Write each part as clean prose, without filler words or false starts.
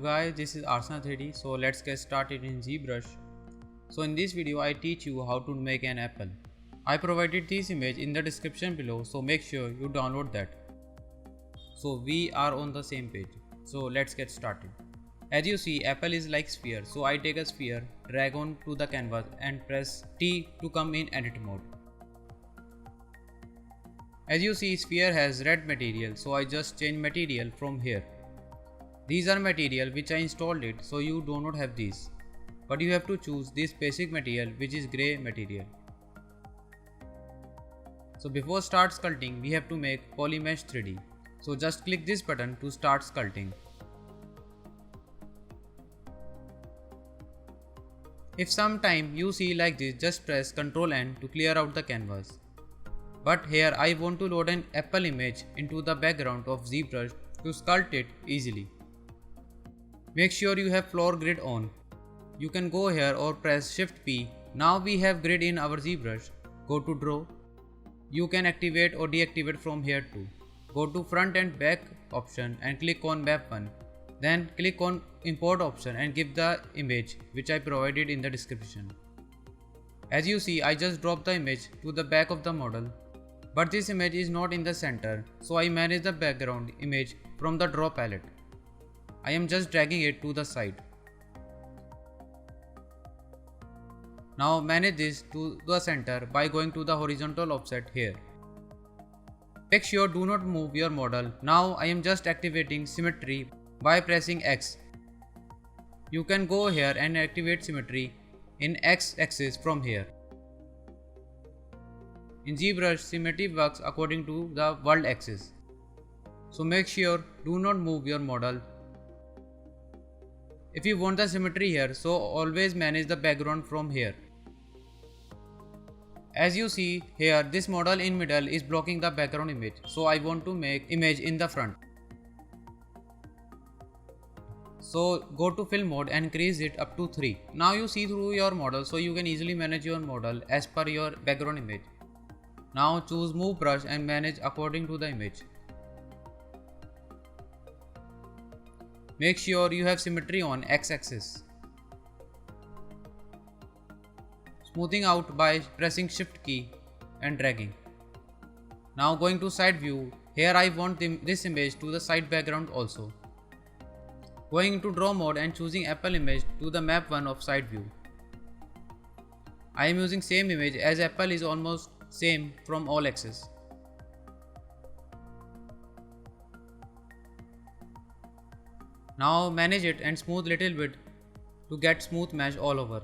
guys, this is Arsana 3D. So let's get started in ZBrush. So in this video I teach you how to make an apple. I provided this image in the description below, so make sure you download that. So we are on the same page. So let's get started. As you see, apple is like sphere, so I take a sphere, drag on to the canvas and press T to come in edit mode. As you see, sphere has red material, so I just change material from here. These are material which I installed it, so you do not have these. But you have to choose this basic material which is grey material. So before start sculpting, we have to make Polymesh 3D. So just click this button to start sculpting. If sometime you see like this, just press Ctrl N to clear out the canvas. But here I want to load an apple image into the background of ZBrush to sculpt it easily. Make sure you have floor grid on. You can go here or press Shift P. Now we have grid in our ZBrush. Go to Draw. You can activate or deactivate from here too. Go to front and back option and click on Map 1. Then click on Import option and give the image which I provided in the description. As you see, I just dropped the image to the back of the model. But this image is not in the center, so I manage the background image from the Draw palette. I am just dragging it to the side. Now manage this to the center by going to the horizontal offset here. Make sure do not move your model. Now I am just activating symmetry by pressing X. You can go here and activate symmetry in X axis from here. In ZBrush, symmetry works according to the world axis. So make sure do not move your model. If you want the symmetry here, so always manage the background from here. As you see here, this model in middle is blocking the background image, so I want to make image in the front. So go to fill mode and increase it up to 3. Now you see through your model, so you can easily manage your model as per your background image. Now choose move brush and manage according to the image. Make sure you have symmetry on X axis. Smoothing out by pressing shift key and dragging. Now going to side view, here I want this image to the side background also. Going into draw mode and choosing apple image to the map 1 of side view. I am using same image as apple is almost same from all axes. Now manage it and smooth little bit to get smooth mesh all over.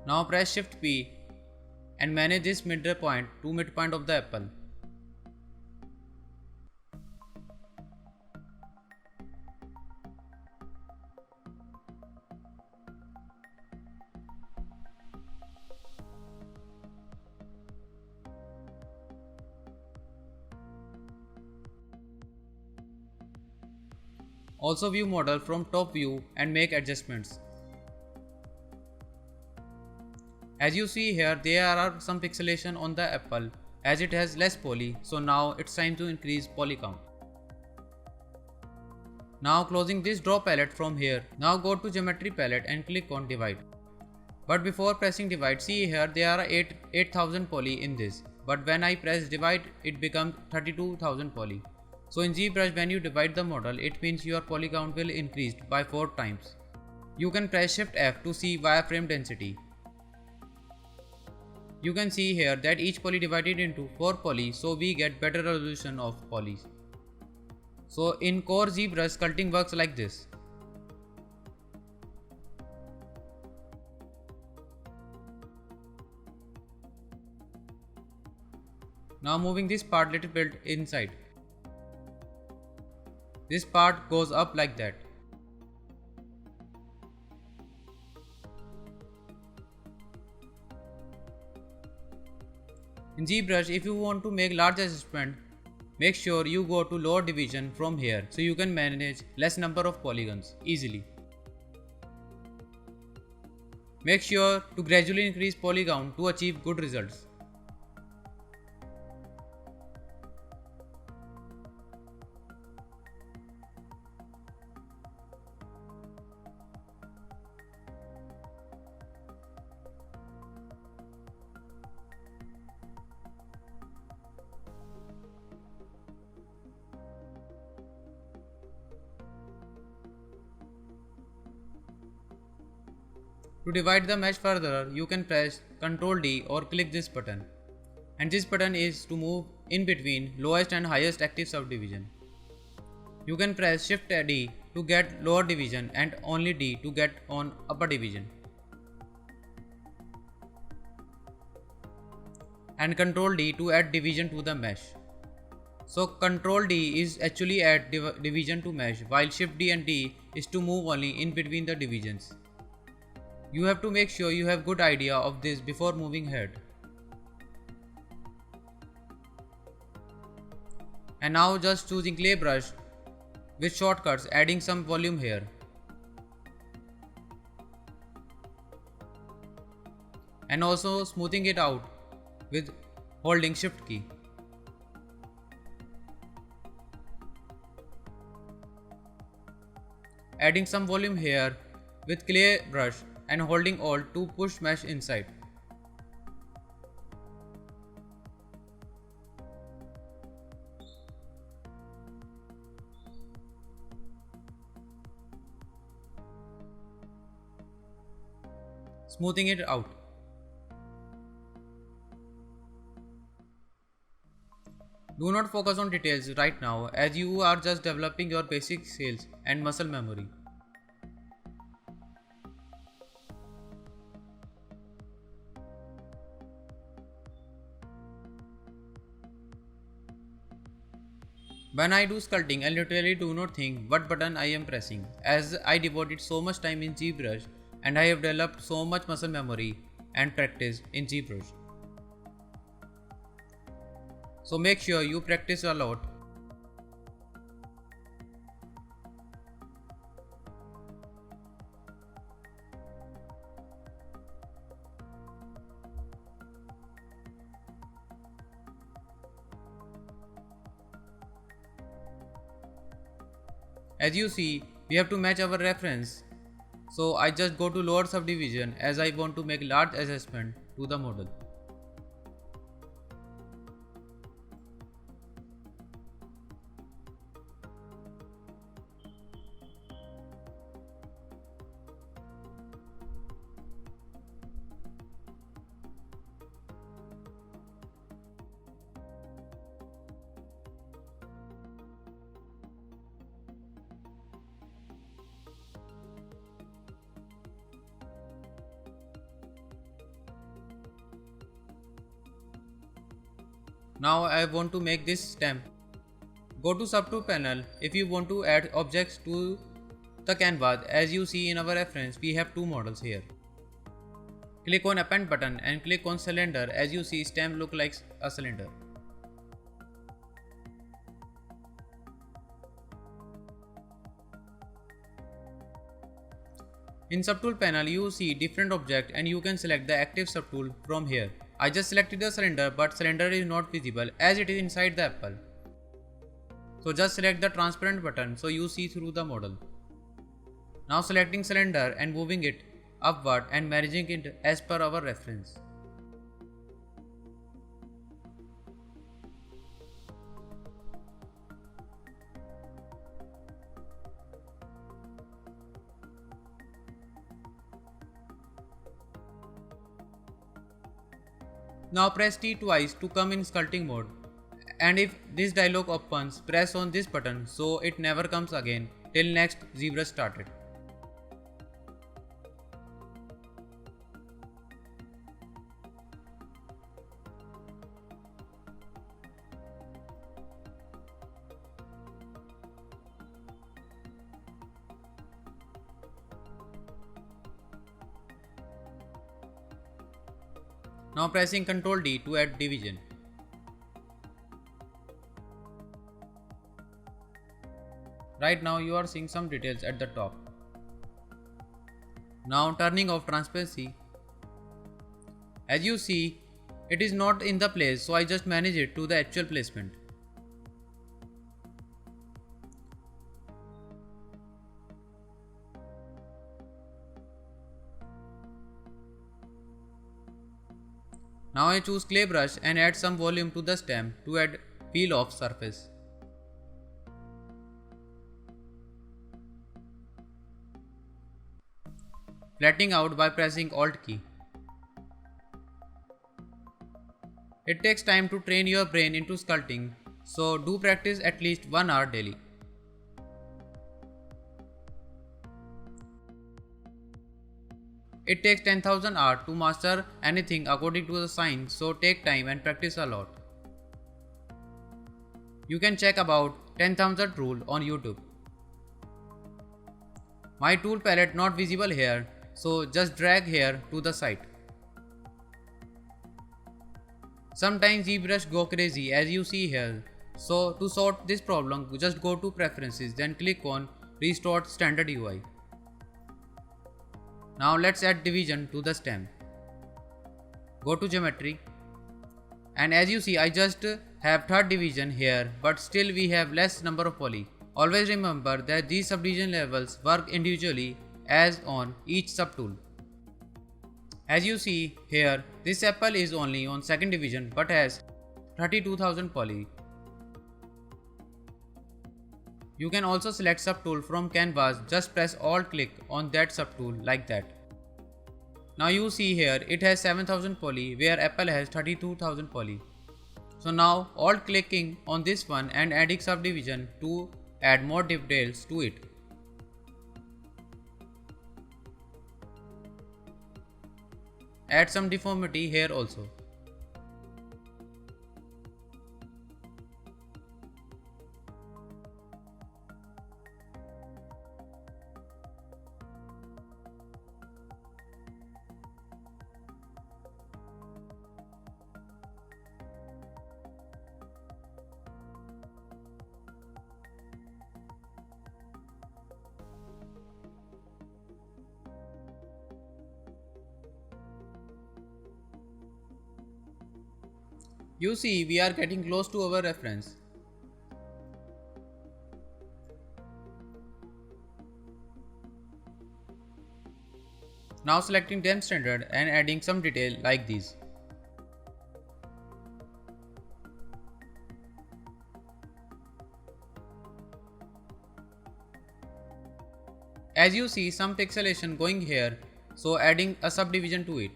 Now press Shift P and manage this midpoint to midpoint of the apple. Also view model from top view and make adjustments. As you see here, there are some pixelation on the apple as it has less poly, so now it's time to increase poly count. Now closing this draw palette from here, now go to geometry palette and click on divide. But before pressing divide, see here there are 8000 poly in this, but when I press divide it becomes 32,000 poly. So in ZBrush, when you divide the model, it means your poly count will increase by 4 times. You can press Shift F to see wireframe density. You can see here that each poly divided into 4 poly, so we get better resolution of polys. So in core ZBrush, sculpting works like this. Now moving this part little bit inside. This part goes up like that. In ZBrush, if you want to make large adjustment, Make sure you go to lower division from here so you can manage less number of polygons easily. Make sure to gradually increase polygon to achieve good results. To divide the mesh further, you can press Ctrl D or click this button. And this button is to move in between lowest and highest active subdivision. You can press Shift D to get lower division and only D to get on upper division. And Ctrl D to add division to the mesh. So Ctrl D is actually add division to mesh, while Shift D and D is to move only in between the divisions. You have to make sure you have good idea of this before moving ahead. And now just choosing clay brush with shortcuts, adding some volume here. And also smoothing it out with holding Shift key. Adding some volume here with clay brush and holding Alt to push mesh inside. Smoothing it out. Do not focus on details right now as you are just developing your basic skills and muscle memory. When I do sculpting, I literally do not think what button I am pressing, as I devoted so much time in ZBrush and I have developed so much muscle memory and practice in ZBrush. So make sure you practice a lot. As you see, we have to match our reference. So I just go to lower subdivision as I want to make large adjustment to the model. Now I want to make this stem. Go to subtool panel if you want to add objects to the canvas. As you see in our reference, we have two models here. Click on append button and click on cylinder. As you see, stem look like a cylinder. In subtool panel, you see different object and you can select the active subtool from here. I just selected the cylinder, but cylinder is not visible as it is inside the apple. So just select the transparent button so you see through the model. Now selecting cylinder and moving it upward and managing it as per our reference. Now press T twice to come in sculpting mode, and if this dialog opens, press on this button so it never comes again till next ZBrush started. Now pressing Ctrl D to add division. Right now you are seeing some details at the top. Now turning off transparency. As you see, it is not in the place, so I just manage it to the actual placement. Now I choose clay brush and add some volume to the stem to add peel off surface. Flattening out by pressing Alt key. It takes time to train your brain into sculpting, so do practice at least 1 hour daily. It takes 10,000 hours to master anything according to the science, so take time and practice a lot. You can check about 10,000 rule on YouTube. My tool palette not visible here, so just drag here to the site. Sometimes ZBrush go crazy as you see here, so to sort this problem just go to preferences, then click on restore standard UI. Now let's add division to the stem. Go to geometry, and as you see I just have third division here, but still we have less number of poly. Always remember that these subdivision levels work individually as on each subtool. As you see here, this apple is only on second division but has 32,000 poly. You can also select subtool from canvas, just press alt click on that subtool like that. Now you see here it has 7,000 poly where apple has 32,000 poly. So now alt clicking on this one and adding subdivision to add more details to it. Add some deformity here also. You see we are getting close to our reference. Now selecting dem standard and adding some detail like these. As you see some pixelation going here, so adding a subdivision to it.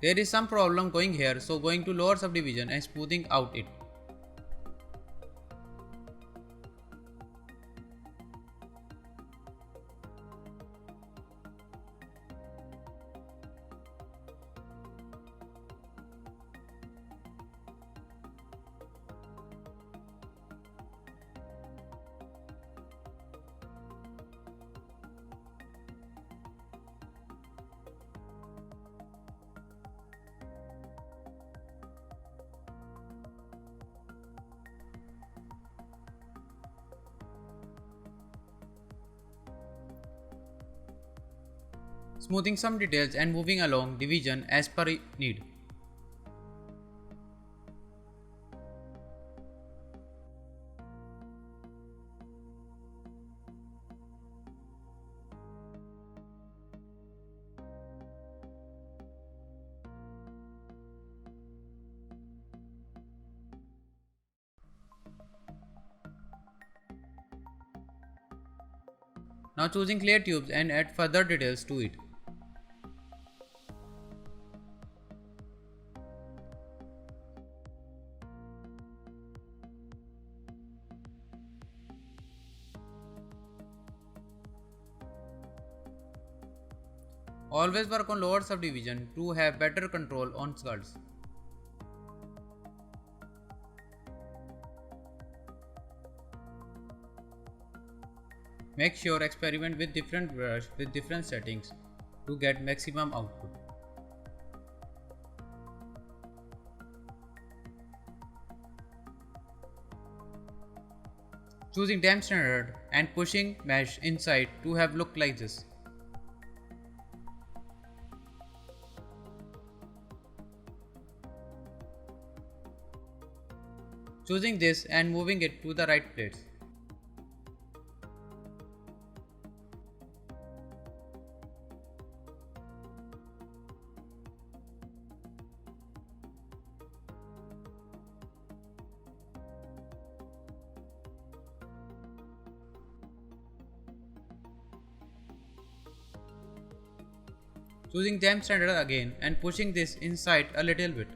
There is some problem going here, so going to lower subdivision and smoothing out it. Smoothing some details and moving along division as per need. Now choosing clear tubes and add further details to it. Always work on lower subdivision to have better control on skulls. Make sure experiment with different brush with different settings to get maximum output. choosing temp standard and pushing mesh inside to have look like this. Choosing this and moving it to the right place. Choosing temp standard again and pushing this inside a little bit.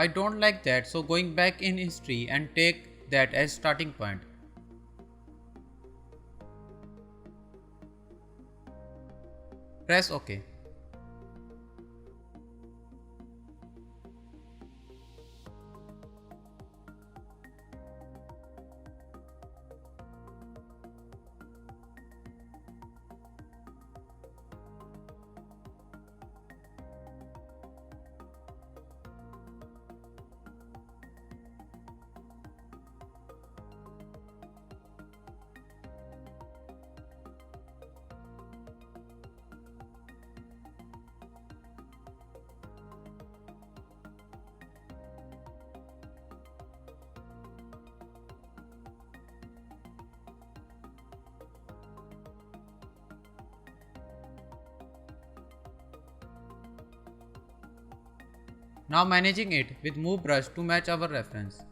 I don't like that, so going back in history and take that as starting point. Press OK. Now managing it with move brush to match our reference.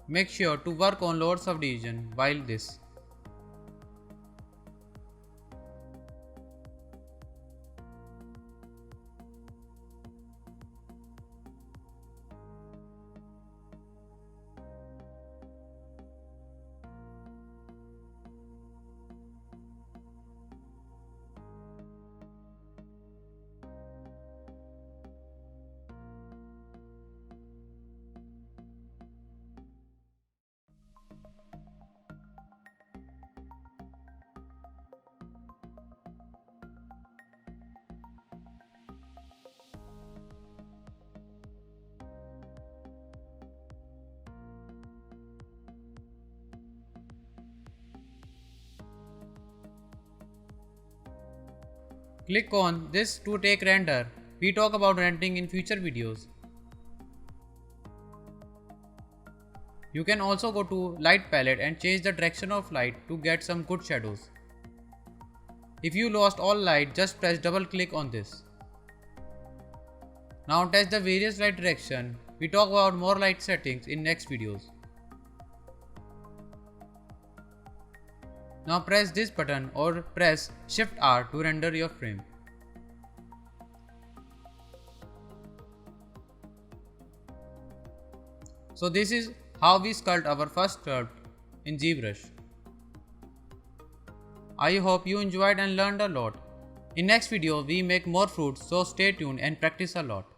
Make sure to work on lower subdivision while this. Click on this to take render. We talk about rendering in future videos. You can also go to light palette and change the direction of light to get some good shadows. If you lost all light, just press double click on this. Now test the various light direction. We talk about more light settings in next videos. Now press this button or press Shift R to render your frame. So this is how we sculpt our first sculpt in ZBrush. I hope you enjoyed and learned a lot. In next video we make more fruits, so stay tuned and practice a lot.